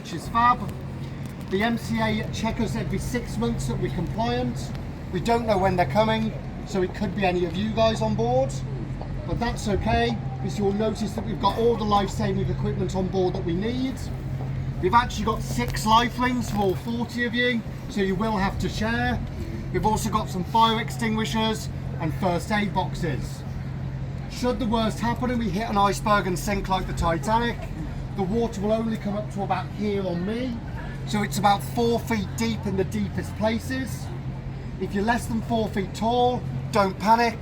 which is fab. The MCA check us every 6 months that we're compliant. We don't know when they're coming, so it could be any of you guys on board, but that's okay, because you'll notice that we've got all the life-saving equipment on board that we need. We've actually got 6 life rings for all 40 of you, so you will have to share. We've also got some fire extinguishers and first aid boxes. Should the worst happen and we hit an iceberg and sink like the Titanic, the water will only come up to about here on me, so it's about 4 feet deep in the deepest places. If you're less than 4 feet tall, don't panic,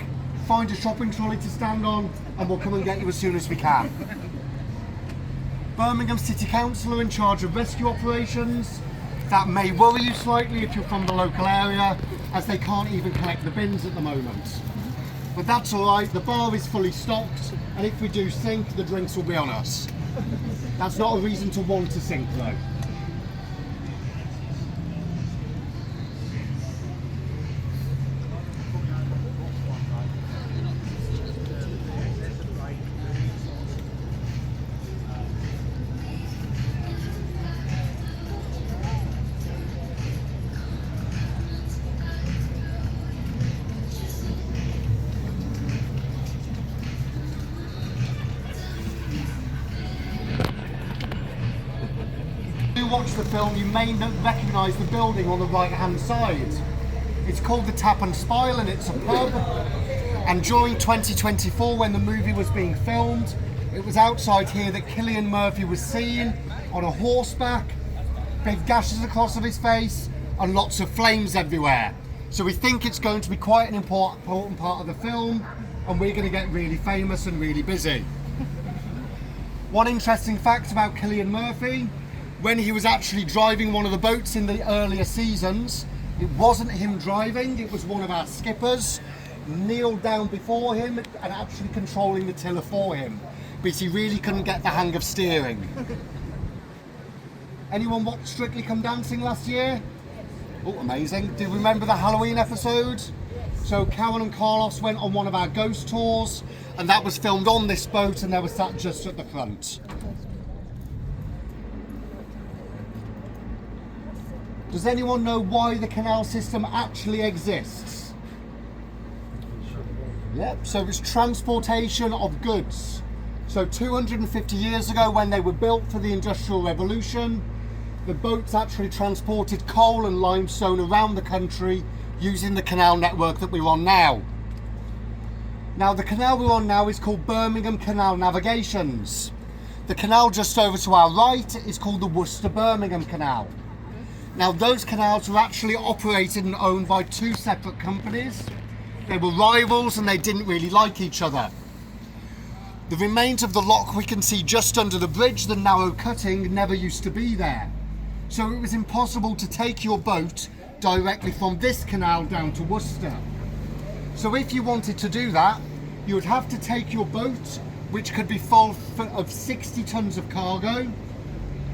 find a shopping trolley to stand on and we'll come and get you as soon as we can. Birmingham City Council are in charge of rescue operations. That may worry you slightly if you're from the local area, as they can't even collect the bins at the moment. But that's alright, the bar is fully stocked, and if we do sink, the drinks will be on us. That's not a reason to want to sink though. Watch the film, you may recognise the building on the right hand side. It's called the Tap and Spile and it's a pub, and during 2024 when the movie was being filmed, it was outside here that Cillian Murphy was seen on a horseback, big gashes across of his face and lots of flames everywhere. So we think it's going to be quite an important part of the film, and we're going to get really famous and really busy. One interesting fact about Cillian Murphy: when he was actually driving one of the boats in the earlier seasons, it wasn't him driving, it was one of our skippers kneeled down before him and actually controlling the tiller for him, because he really couldn't get the hang of steering. Anyone watch Strictly Come Dancing last year? Oh, amazing. Do you remember the Halloween episode? So Karen and Carlos went on one of our ghost tours, and that was filmed on this boat, and they were sat just at the front. Does anyone know why the canal system actually exists? Yep, so it's transportation of goods. So 250 years ago, when they were built for the Industrial Revolution, the boats actually transported coal and limestone around the country using the canal network that we're on now. Now the canal we're on now is called Birmingham Canal Navigations. The canal just over to our right is called the Worcester-Birmingham Canal. Now those canals were actually operated and owned by 2 separate companies. They were rivals and they didn't really like each other. The remains of the lock we can see just under the bridge, the narrow cutting, never used to be there. So it was impossible to take your boat directly from this canal down to Worcester. So if you wanted to do that, you would have to take your boat, which could be full of 60 tons of cargo,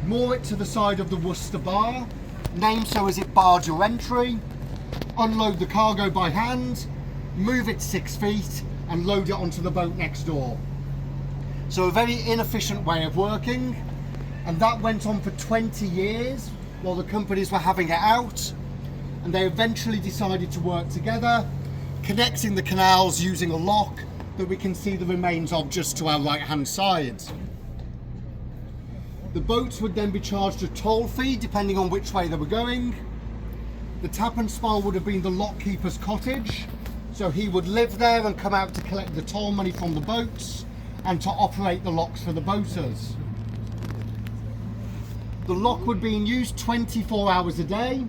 moor it to the side of the Worcester bar, named so as it barred your entry, unload the cargo by hand, move it 6 feet and load it onto the boat next door. So a very inefficient way of working, and that went on for 20 years while the companies were having it out, and they eventually decided to work together, connecting the canals using a lock that we can see the remains of just to our right hand side. The boats would then be charged a toll fee depending on which way they were going. The Tap and Spile would have been the lockkeeper's cottage, so he would live there and come out to collect the toll money from the boats and to operate the locks for the boaters. The lock would be in use 24 hours a day.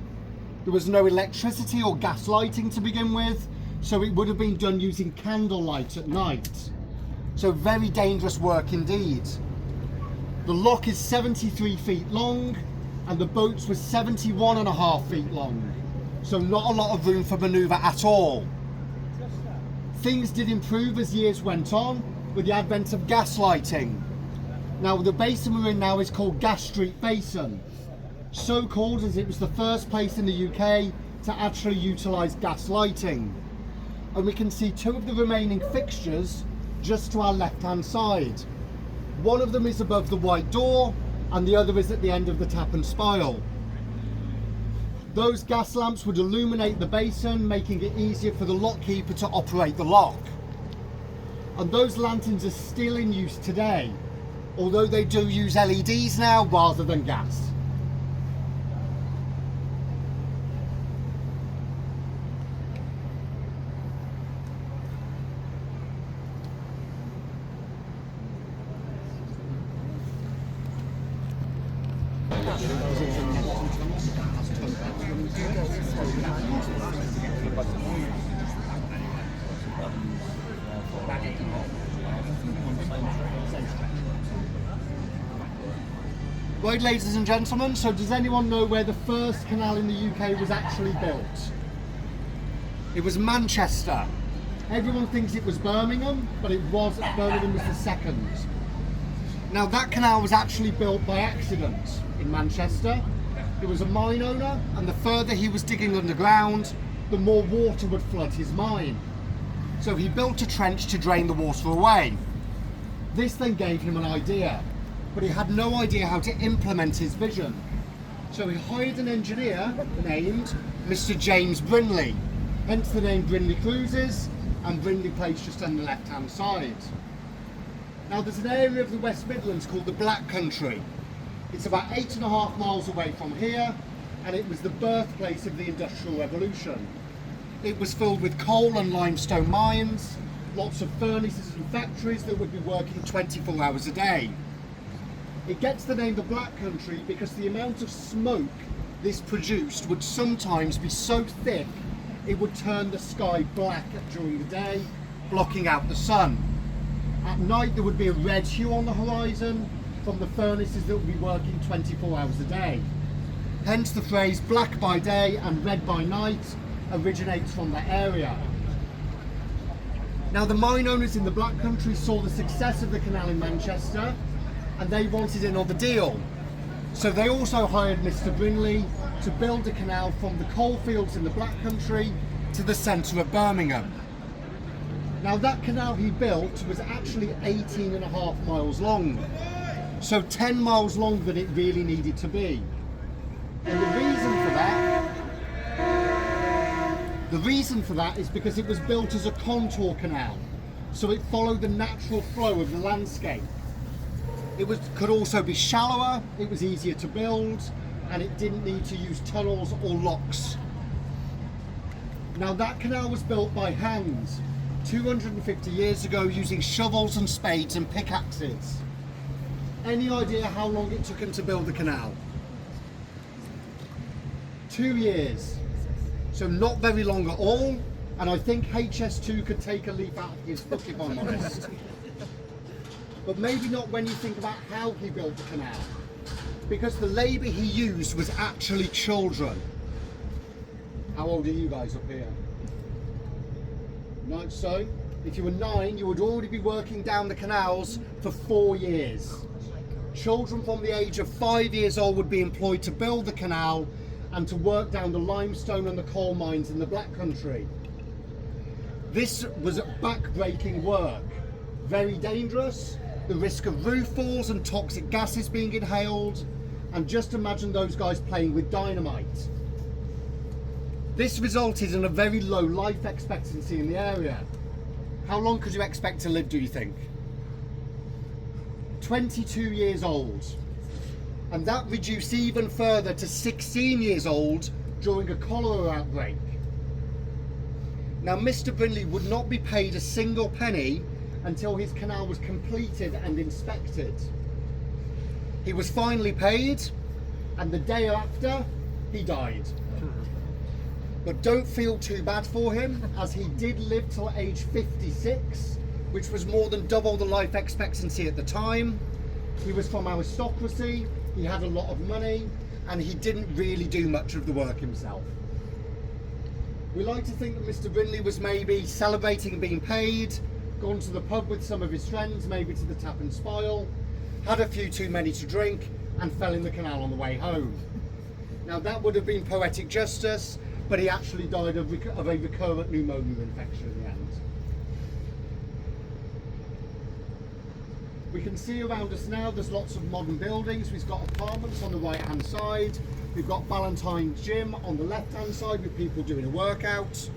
There was no electricity or gas lighting to begin with, so it would have been done using candlelight at night. So very dangerous work indeed. The lock is 73 feet long and the boats were 71.5 feet long, so not a lot of room for manoeuvre at all. Things did improve as years went on with the advent of gas lighting. Now the basin we're in now is called Gas Street Basin, so called as it was the first place in the UK to actually utilise gas lighting. And we can see 2 of the remaining fixtures just to our left hand side. One of them is above the white door and the other is at the end of the tap and spile. Those gas lamps would illuminate the basin, making it easier for the lock keeper to operate the lock. And those lanterns are still in use today, although they do use LEDs now rather than gas. Right, ladies and gentlemen, so does anyone know where the first canal in the UK was actually built? It was Manchester. Everyone thinks it was Birmingham, but Birmingham was the second. Now that canal was actually built by accident in Manchester. It was a mine owner, and the further he was digging underground, the more water would flood his mine. So he built a trench to drain the water away. This then gave him an idea, but he had no idea how to implement his vision. So he hired an engineer named Mr. James Brindley, hence the name Brindley Cruises, and Brindley Place just on the left hand side. Now there's an area of the West Midlands called the Black Country. It's about 8.5 miles away from here, and it was the birthplace of the Industrial Revolution. It was filled with coal and limestone mines, lots of furnaces and factories that would be working 24 hours a day. It gets the name the Black Country because the amount of smoke this produced would sometimes be so thick it would turn the sky black during the day, blocking out the sun. At night there would be a red hue on the horizon from the furnaces that would be working 24 hours a day. Hence the phrase black by day and red by night originates from that area. Now the mine owners in the Black Country saw the success of the canal in Manchester, and they wanted another deal. So they also hired Mr. Brindley to build a canal from the coalfields in the Black Country to the centre of Birmingham. Now that canal he built was actually 18.5 miles long, so 10 miles longer than it really needed to be. And the reason for that is because it was built as a contour canal, so it followed the natural flow of the landscape. Could also be shallower, it was easier to build, and it didn't need to use tunnels or locks. Now that canal was built by hand 250 years ago using shovels and spades and pickaxes. Any idea how long it took him to build the canal? 2 years. So not very long at all, and I think HS2 could take a leaf out of his book if I'm honest. But maybe not when you think about how he built the canal, because the labour he used was actually children. How old are you guys up here? 9, so if you were 9, you would already be working down the canals for 4 years. Children from the age of 5 years old would be employed to build the canal and to work down the limestone and the coal mines in the Black Country. This was back-breaking work, very dangerous, the risk of roof falls and toxic gases being inhaled, and just imagine those guys playing with dynamite. This resulted in a very low life expectancy in the area. How long could you expect to live, do you think? 22 years old. And that reduced even further to 16 years old during a cholera outbreak. Now Mr. Brindley would not be paid a single penny until his canal was completed and inspected. He was finally paid, and the day after, he died. But don't feel too bad for him, as he did live till age 56, which was more than double the life expectancy at the time. He was from aristocracy, he had a lot of money, and he didn't really do much of the work himself. We like to think that Mr. Brindley was maybe celebrating being paid, gone to the pub with some of his friends, maybe to the tap and spile, had a few too many to drink, and fell in the canal on the way home. Now that would have been poetic justice, but he actually died of a recurrent pneumonia infection in the end. We can see around us now there's lots of modern buildings. We've got apartments on the right hand side. We've got Ballantyne's gym on the left hand side with people doing a workout.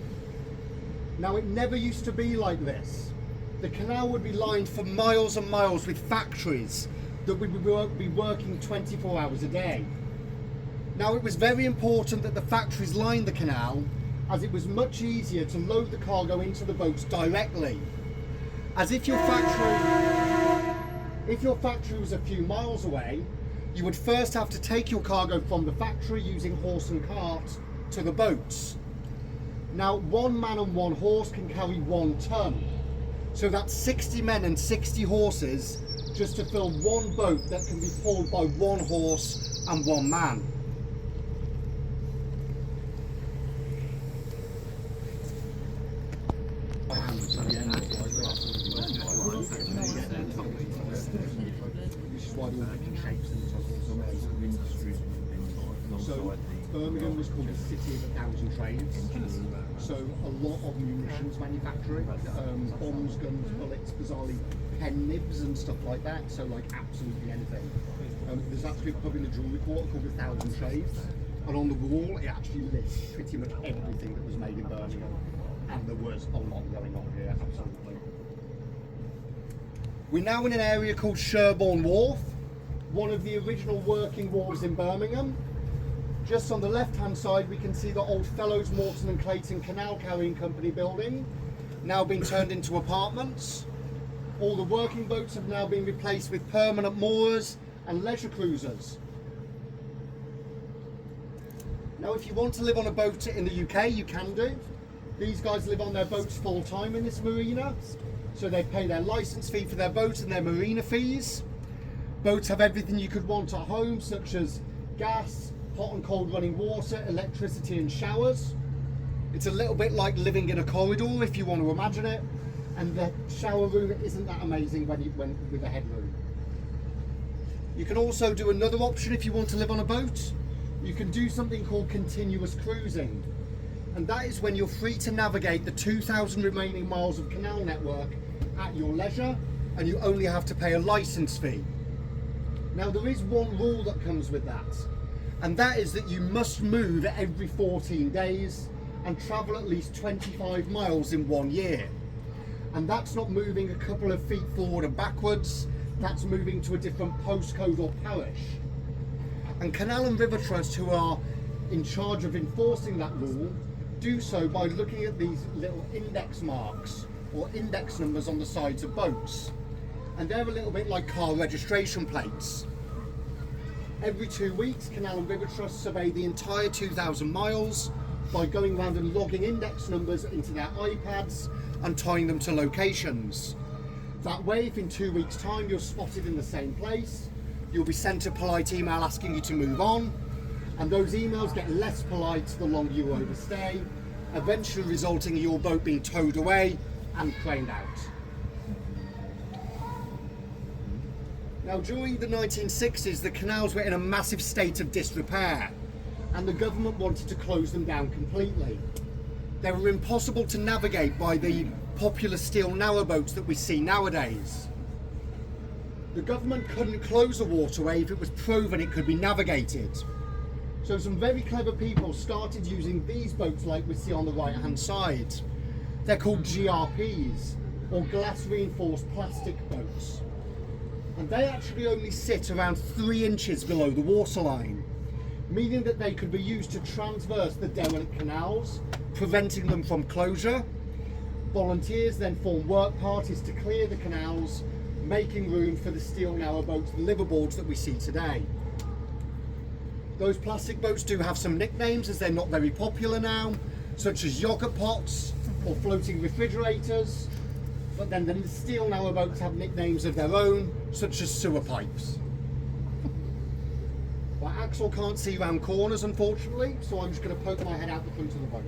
Now it never used to be like this. The canal would be lined for miles and miles with factories that would be working 24 hours a day. Now it was very important that the factories lined the canal, as it was much easier to load the cargo into the boats directly. As if your factory was a few miles away, you would first have to take your cargo from the factory using horse and cart to the boats. Now, one man and one horse can carry 1 ton. So that's 60 men and 60 horses just to fill one boat that can be pulled by 1 horse and 1 man. So Birmingham was called the city of 1,000 trades. So a lot of munitions manufacturing, bombs, guns, bullets, bizarrely pen nibs and stuff like that. So like absolutely anything. There's actually a pub in the jewellery quarter called 1,000 Trades, and on the wall it actually lists pretty much everything that was made in Birmingham. And there was a lot going on here, absolutely. We're now in an area called Sherborne Wharf, one of the original working wharves in Birmingham. Just on the left-hand side, we can see the old Fellows Morton and Clayton Canal Carrying Company building, now being turned into apartments. All the working boats have now been replaced with permanent moorers and leisure cruisers. Now, if you want to live on a boat in the UK, you can do. These guys live on their boats full-time in this marina, so they pay their licence fee for their boat and their marina fees. Boats have everything you could want at home, such as gas, hot and cold running water, electricity and showers. It's a little bit like living in a corridor, if you want to imagine it, and the shower room isn't that amazing with a headroom. You can also do another option if you want to live on a boat. You can do something called continuous cruising, and that is when you're free to navigate the 2,000 remaining miles of canal network at your leisure, and you only have to pay a licence fee. Now there is one rule that comes with that, and that is that you must move every 14 days and travel at least 25 miles in 1 year. And that's not moving a couple of feet forward and backwards, that's moving to a different postcode or parish. And Canal and River Trust, who are in charge of enforcing that rule, do so by looking at these little index marks or index numbers on the sides of boats. And they're a little bit like car registration plates. Every 2 weeks, Canal and River Trust survey the entire 2,000 miles by going around and logging index numbers into their iPads and tying them to locations. That way, if in 2 weeks' time you're spotted in the same place, you'll be sent a polite email asking you to move on, and those emails get less polite the longer you overstay, eventually resulting in your boat being towed away and craned out. Now, during the 1960s, the canals were in a massive state of disrepair, and the government wanted to close them down completely. They were impossible to navigate by the popular steel narrowboats that we see nowadays. The government couldn't close a waterway if it was proven it could be navigated. So some very clever people started using these boats like we see on the right hand side. They're called GRPs, or glass reinforced plastic boats. And they actually only sit around 3 inches below the waterline, meaning that they could be used to transverse the derelict canals, preventing them from closure. Volunteers then form work parties to clear the canals, making room for the steel narrowboats and liverboards that we see today. Those plastic boats do have some nicknames, as they're not very popular now, such as yogurt pots or floating refrigerators, but then the steel narrowboats have nicknames of their own, such as sewer pipes. Well, Axel can't see round corners, unfortunately, so I'm just going to poke my head out the front of the boat.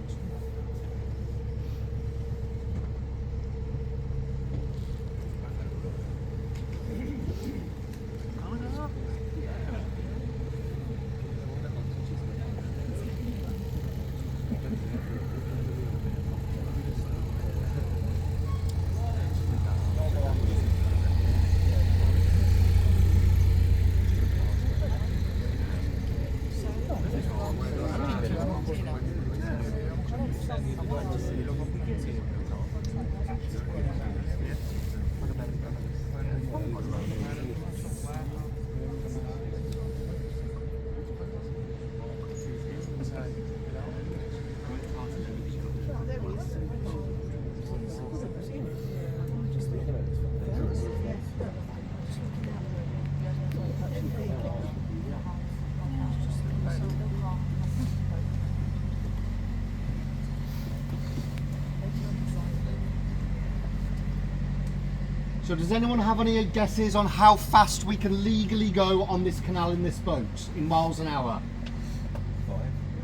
So does anyone have any guesses on how fast we can legally go on this canal in this boat in miles an hour?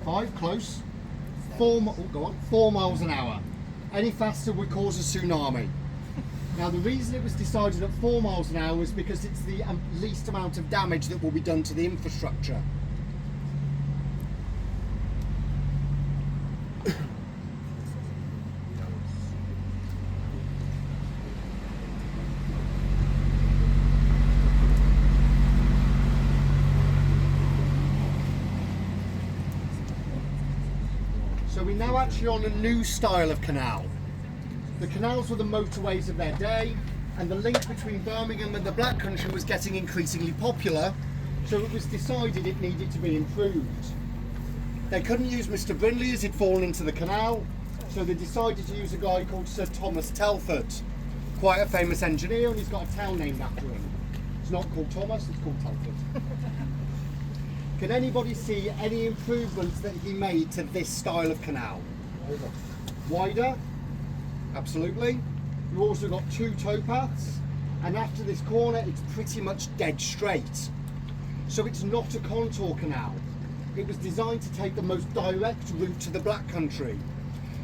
5, close. 4, go on, 4 miles an hour. Any faster would cause a tsunami. Now the reason it was decided at 4 miles an hour is because it's the least amount of damage that will be done to the infrastructure. So we're now actually on a new style of canal. The canals were the motorways of their day, and the link between Birmingham and the Black Country was getting increasingly popular, so it was decided it needed to be improved. They couldn't use Mr. Brindley as he'd fallen into the canal, so they decided to use a guy called Sir Thomas Telford, quite a famous engineer, and he's got a town named after him. It's not called Thomas, it's called Telford. Can anybody see any improvements that he made to this style of canal? Wider, absolutely. You've also got 2 towpaths, and after this corner it's pretty much dead straight. So it's not a contour canal. It was designed to take the most direct route to the Black Country.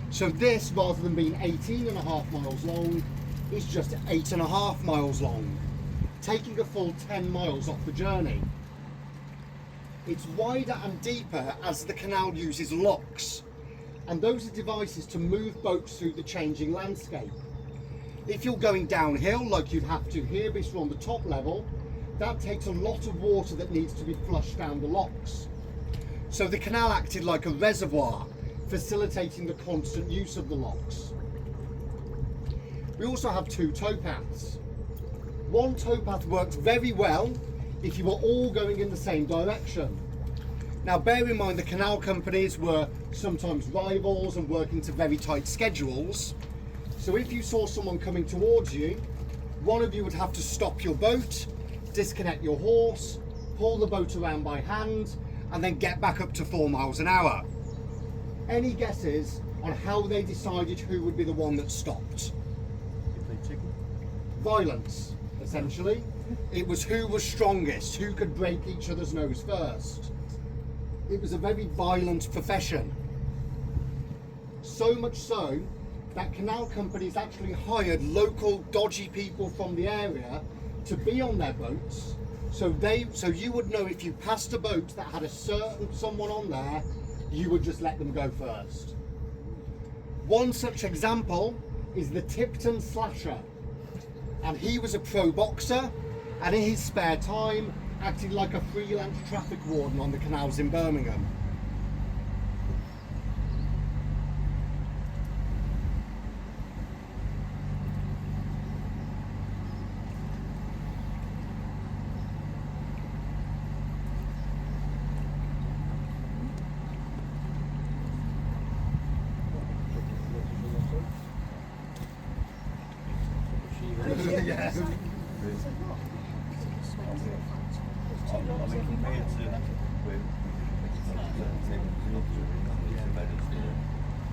So this, rather than being 18.5 miles long, is just 8.5 miles long, taking a full 10 miles off the journey. It's wider and deeper as the canal uses locks, and those are devices to move boats through the changing landscape. If you're going downhill like you'd have to here because you're on the top level, that takes a lot of water that needs to be flushed down the locks. So the canal acted like a reservoir, facilitating the constant use of the locks. We also have 2 towpaths. One towpath worked very well if you were all going in the same direction. Now bear in mind the canal companies were sometimes rivals and working to very tight schedules. So if you saw someone coming towards you, one of you would have to stop your boat, disconnect your horse, pull the boat around by hand, and then get back up to 4 miles an hour. Any guesses on how they decided who would be the one that stopped? Violence, essentially. It was who was strongest, who could break each other's nose first. It was a very violent profession. So much so that canal companies actually hired local dodgy people from the area to be on their boats, so you would know if you passed a boat that had a certain someone on there, you would just let them go first. One such example is the Tipton Slasher, and he was a pro boxer, and in his spare time acted like a freelance traffic warden on the canals in Birmingham. Yes.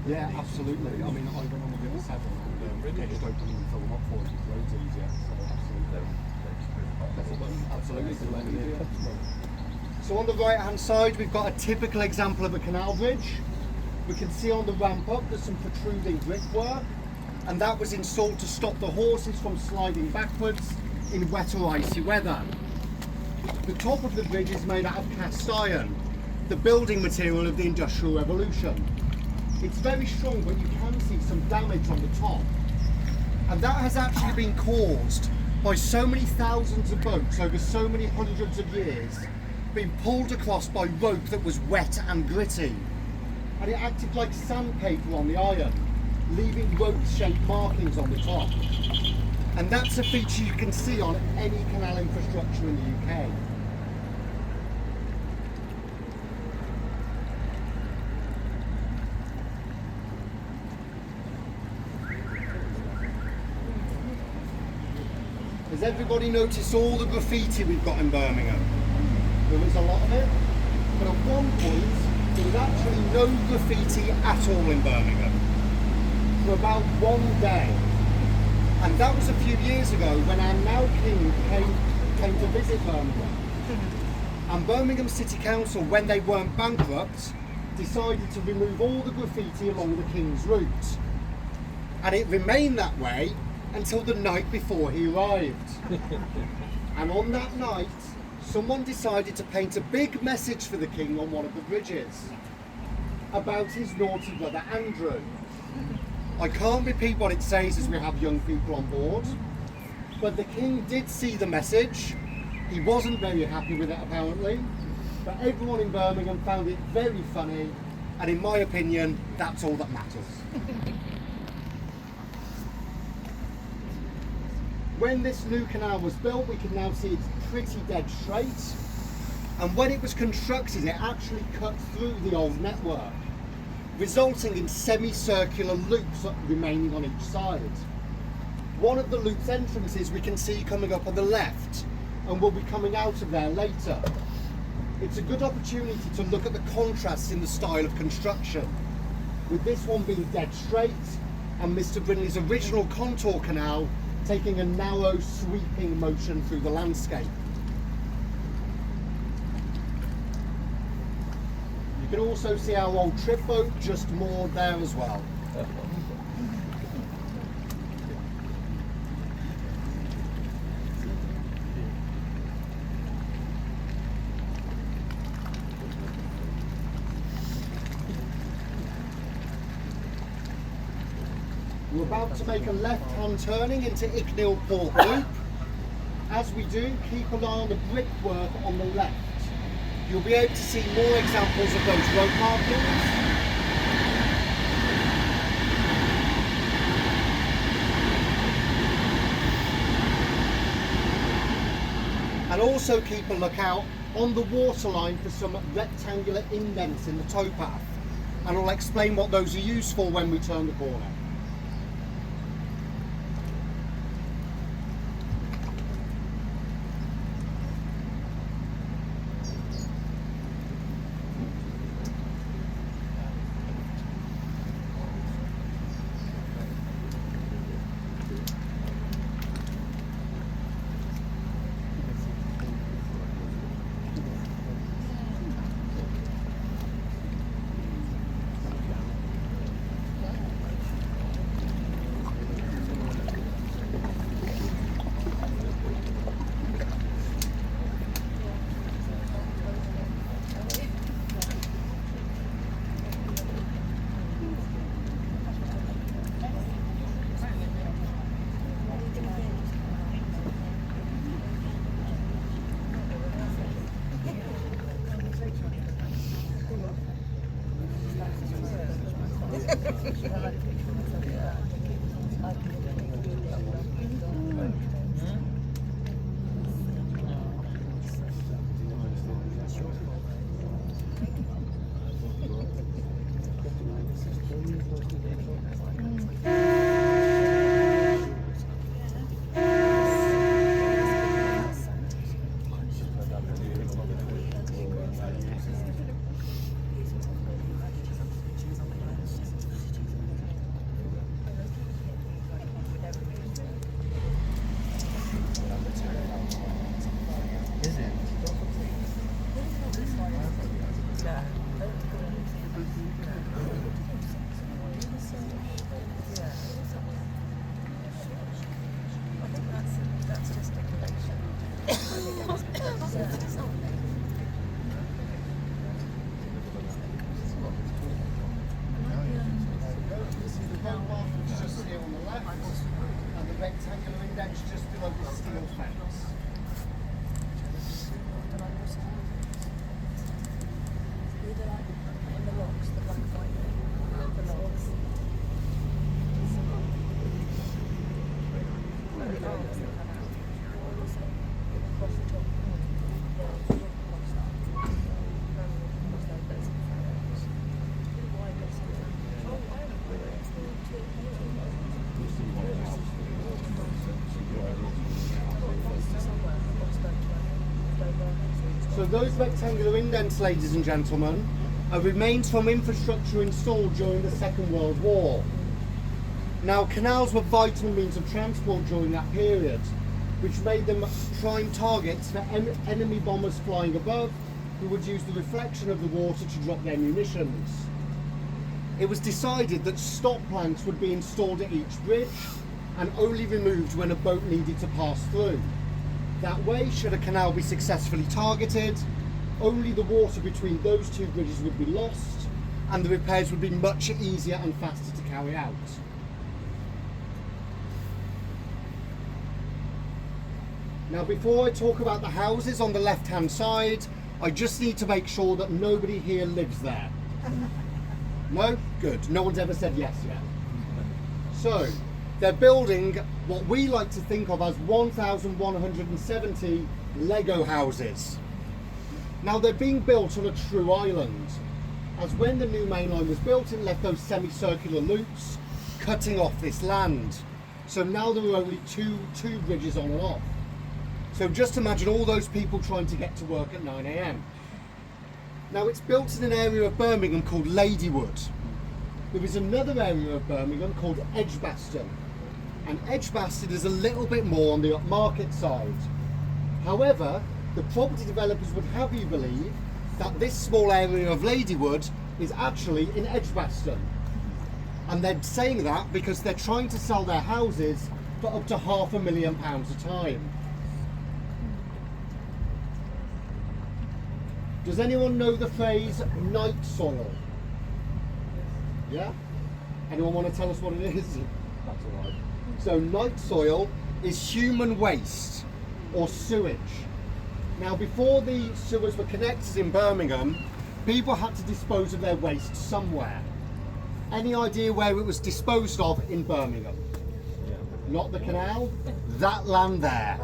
Yeah, absolutely. I mean, I went on the other 7 and they just open them and fill them up for you. It's loads easier. So absolutely. So on the right hand side, we've got a typical example of a canal bridge. We can see on the ramp up there's some protruding brickwork, and that was installed to stop the horses from sliding backwards in wet or icy weather. The top of the bridge is made out of cast iron, the building material of the Industrial Revolution. It's very strong, but you can see some damage on the top. And that has actually been caused by so many thousands of boats over so many hundreds of years being pulled across by rope that was wet and gritty. and it acted like sandpaper on the iron, leaving rope-shaped markings on the top. And that's a feature you can see on any canal infrastructure in the UK. Has everybody noticed all the graffiti we've got in Birmingham? There is a lot of it, but at one point there was actually no graffiti at all in Birmingham for about one day. And that was a few years ago when our now King came to visit Birmingham. And Birmingham City Council, when they weren't bankrupt, decided to remove all the graffiti along the King's route. And it remained that way until the night before he arrived. And on that night, someone decided to paint a big message for the King on one of the bridges about his naughty brother Andrew. I can't repeat what it says as we have young people on board, but the King did see the message. He wasn't very happy with it apparently, but everyone in Birmingham found it very funny, and in my opinion, that's all that matters. When this new canal was built, we can now see it's pretty dead straight. And when it was constructed, it actually cut through the old network, resulting in semicircular loops remaining on each side. One of the loop's entrances we can see coming up on the left, and we'll be coming out of there later. It's a good opportunity to look at the contrasts in the style of construction, with this one being dead straight, and Mr. Brindley's original contour canal taking a narrow, sweeping motion through the landscape. You can also see our old trip boat just moored there as well. We're about to make a left-hand turning into Icknield Port Loop. As we do, keep an eye on the brickwork on the left. You'll be able to see more examples of those road markings. And also keep a lookout on the waterline for some rectangular indents in the towpath. And I'll explain what those are used for when we turn the corner. those rectangular indents, ladies and gentlemen, are remains from infrastructure installed during the Second World War. Now, canals were vital means of transport during that period, which made them prime targets for enemy bombers flying above, who would use the reflection of the water to drop their munitions. It was decided that stop planks would be installed at each bridge and only removed when a boat needed to pass through. That way, should a canal be successfully targeted, only the water between those two bridges would be lost and the repairs would be much easier and faster to carry out. Now, before I talk about the houses on the left-hand side, I just need to make sure that nobody here lives there. No? Good. No one's ever said yes yet. So, they're building what we like to think of as 1,170 Lego houses. Now, they're being built on a true island, as when the new main line was built, it left those semicircular loops cutting off this land. So now there are only two bridges on and off. So just imagine all those people trying to get to work at 9 AM. Now, it's built in an area of Birmingham called Ladywood. There is another area of Birmingham called Edgbaston. And Edgbaston is a little bit more on the upmarket side. However, the property developers would have you believe that this small area of Ladywood is actually in Edgbaston. And they're saying that because they're trying to sell their houses for up to £500,000 a time. Does anyone know the phrase night soil? Yeah? Anyone want to tell us what it is? That's all right. So night soil is human waste or sewage. Now, before the sewers were connected in Birmingham, people had to dispose of their waste somewhere. Any idea where it was disposed of in Birmingham? Yeah. Not the canal? That land there.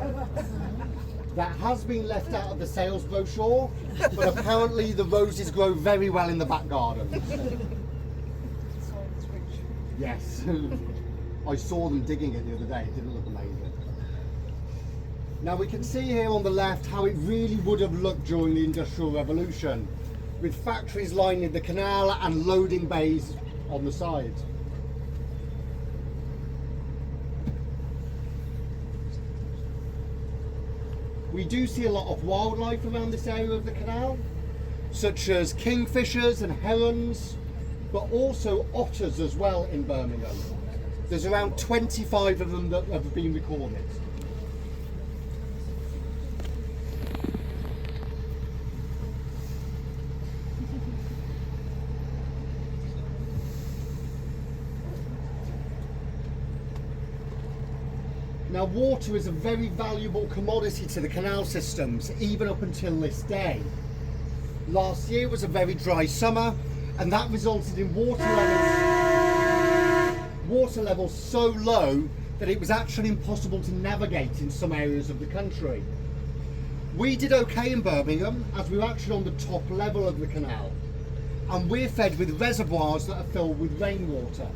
That has been left out of the sales brochure, but apparently the roses grow very well in the back garden. Yes. I saw them digging it the other day. It didn't look amazing. Now, we can see here on the left how it really would have looked during the Industrial Revolution, with factories lining the canal and loading bays on the side. We do see a lot of wildlife around this area of the canal, such as kingfishers and herons, but also otters as well in Birmingham. There's around 25 of them that have been recorded. Now, water is a very valuable commodity to the canal systems, even up until this day. Last year was a very dry summer, and that resulted in water levels so low that it was actually impossible to navigate in some areas of the country. We did okay in Birmingham, as we were actually on the top level of the canal, and we're fed with reservoirs that are filled with rainwater.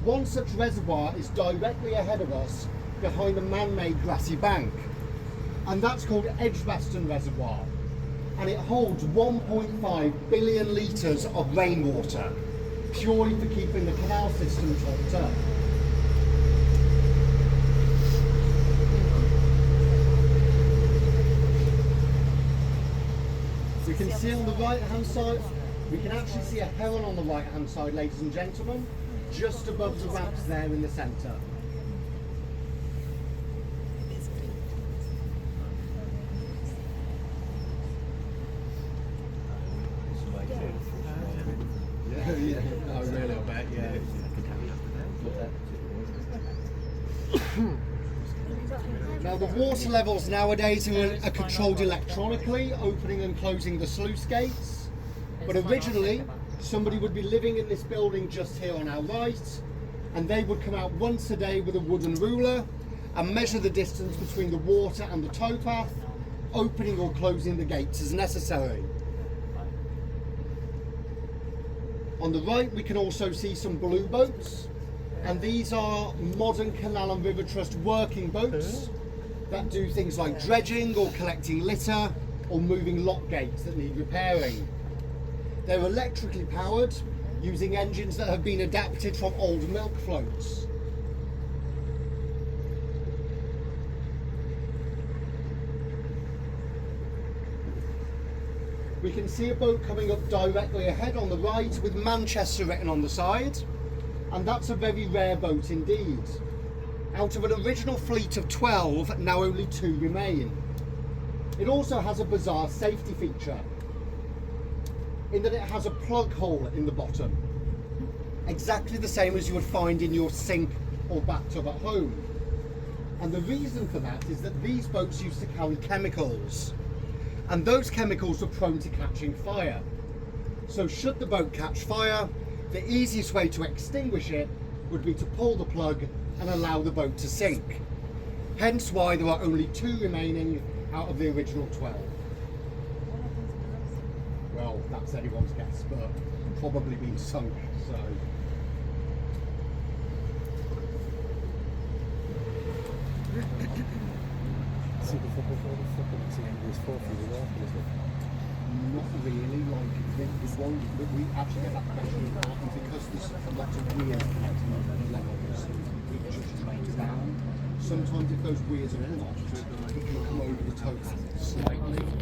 One such reservoir is directly ahead of us, behind the man-made grassy bank, and that's called Edgbaston Reservoir, and it holds 1.5 billion litres of rainwater, purely for keeping the canal system topped up. So you can see on the right hand side, we can actually see a heron on the right hand side, ladies and gentlemen, just above the ramps there in the centre. Yeah, I really bet, yeah. Now, the water levels nowadays are controlled electronically, opening and closing the sluice gates. But originally, somebody would be living in this building just here on our right, and they would come out once a day with a wooden ruler and measure the distance between the water and the towpath, opening or closing the gates as necessary. On the right, we can also see some blue boats, and these are modern Canal and River Trust working boats that do things like dredging or collecting litter, or moving lock gates that need repairing. They're electrically powered, using engines that have been adapted from old milk floats. We can see a boat coming up directly ahead on the right with Manchester written on the side, and that's a very rare boat indeed. Out of an original fleet of 12, now only 2 remain. It also has a bizarre safety feature, in that it has a plug hole in the bottom, exactly the same as you would find in your sink or bathtub at home. And the reason for that is that these boats used to carry chemicals, and those chemicals are prone to catching fire. So should the boat catch fire, the easiest way to extinguish it would be to pull the plug and allow the boat to sink. Hence why there are only 2 remaining out of the original 12. Well, that's anyone's guess, but probably been sunk, so. Not really, like the one that we actually get that question important because there's a lot of weirs connecting the levels, it just drains down. Sometimes if those weirs are blocked, it can come over the tow slightly.